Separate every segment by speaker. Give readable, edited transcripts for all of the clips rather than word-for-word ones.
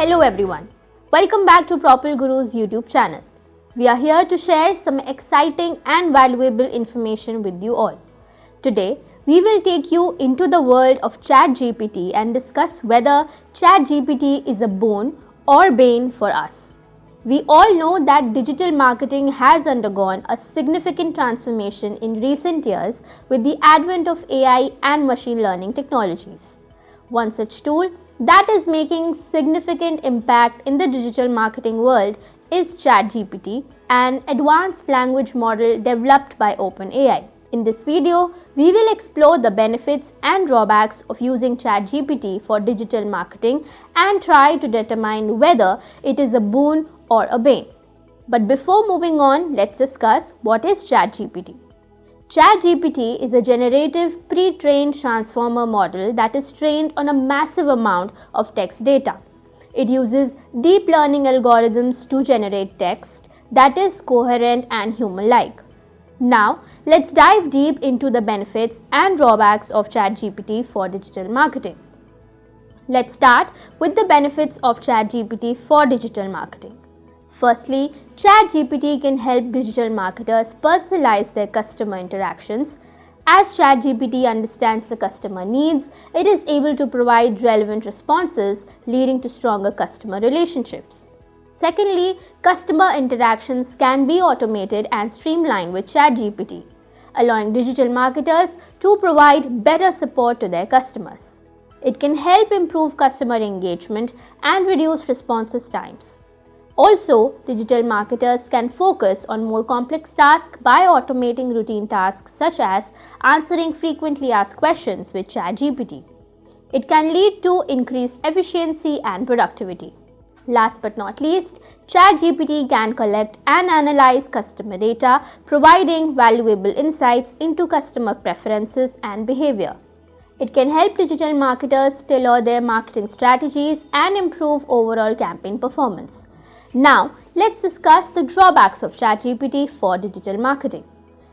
Speaker 1: Hello everyone, welcome back to Propel Guru's YouTube channel. We are here to share some exciting and valuable information with you all. Today, we will take you into the world of ChatGPT and discuss whether ChatGPT is a boon or bane for us. We all know that digital marketing has undergone a significant transformation in recent years with the advent of AI and machine learning technologies. One such tool that is making significant impact in the digital marketing world is ChatGPT, an advanced language model developed by OpenAI. In this video, we will explore the benefits and drawbacks of using ChatGPT for digital marketing and try to determine whether it is a boon or a bane. But before moving on, let's discuss what is ChatGPT. ChatGPT is a generative pre-trained transformer model that is trained on a massive amount of text data. It uses deep learning algorithms to generate text that is coherent and human-like. Now, let's dive deep into the benefits and drawbacks of ChatGPT for digital marketing. Let's start with the benefits of ChatGPT for digital marketing. Firstly, ChatGPT can help digital marketers personalize their customer interactions. As ChatGPT understands the customer needs, it is able to provide relevant responses, leading to stronger customer relationships. Secondly, customer interactions can be automated and streamlined with ChatGPT, allowing digital marketers to provide better support to their customers. It can help improve customer engagement and reduce response times. Also, digital marketers can focus on more complex tasks by automating routine tasks such as answering frequently asked questions with ChatGPT. It can lead to increased efficiency and productivity. Last but not least, ChatGPT can collect and analyze customer data, providing valuable insights into customer preferences and behavior. It can help digital marketers tailor their marketing strategies and improve overall campaign performance. Now, let's discuss the drawbacks of ChatGPT for digital marketing.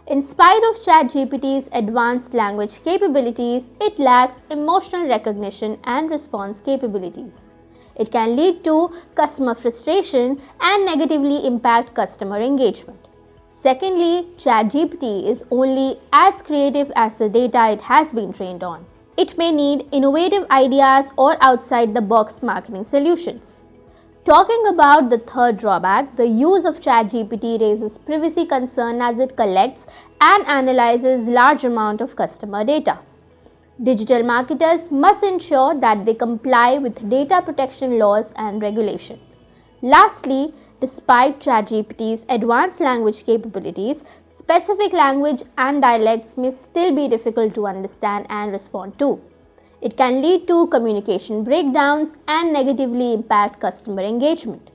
Speaker 1: In spite of ChatGPT's advanced language capabilities, it lacks emotional recognition and response capabilities. It can lead to customer frustration and negatively impact customer engagement. Secondly, ChatGPT is only as creative as the data it has been trained on. It may need innovative ideas or outside-the-box marketing solutions. Talking about the third drawback, the use of ChatGPT raises privacy concern as it collects and analyzes large amount of customer data. Digital marketers must ensure that they comply with data protection laws and regulation. Lastly, despite ChatGPT's advanced language capabilities, specific language and dialects may still be difficult to understand and respond to. It can lead to communication breakdowns and negatively impact customer engagement.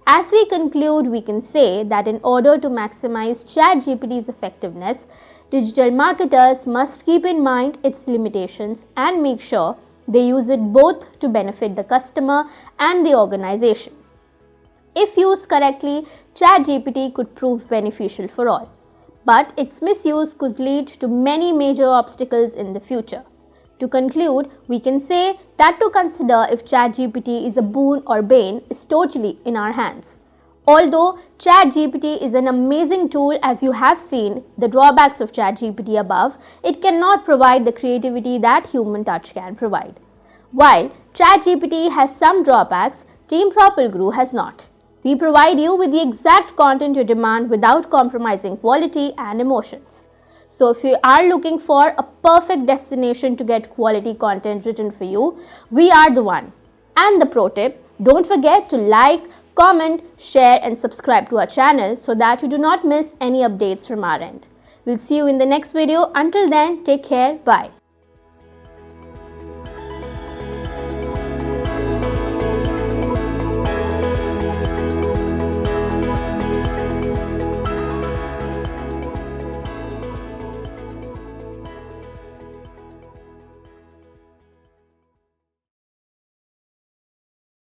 Speaker 1: As we conclude, we can say that in order to maximize ChatGPT's effectiveness, digital marketers must keep in mind its limitations and make sure they use it both to benefit the customer and the organization. If used correctly, ChatGPT could prove beneficial for all, but its misuse could lead to many major obstacles in the future. To conclude, we can say that to consider if ChatGPT is a boon or bane is totally in our hands. Although ChatGPT is an amazing tool, as you have seen the drawbacks of ChatGPT above, it cannot provide the creativity that human touch can provide. While ChatGPT has some drawbacks, Team Propel Guru has not. We provide you with the exact content you demand without compromising quality and emotions. So if you are looking for a perfect destination to get quality content written for you, we are the one. And the pro tip, don't forget to like, comment, share and subscribe to our channel so that you do not miss any updates from our end. We'll see you in the next video. Until then, take care. Bye.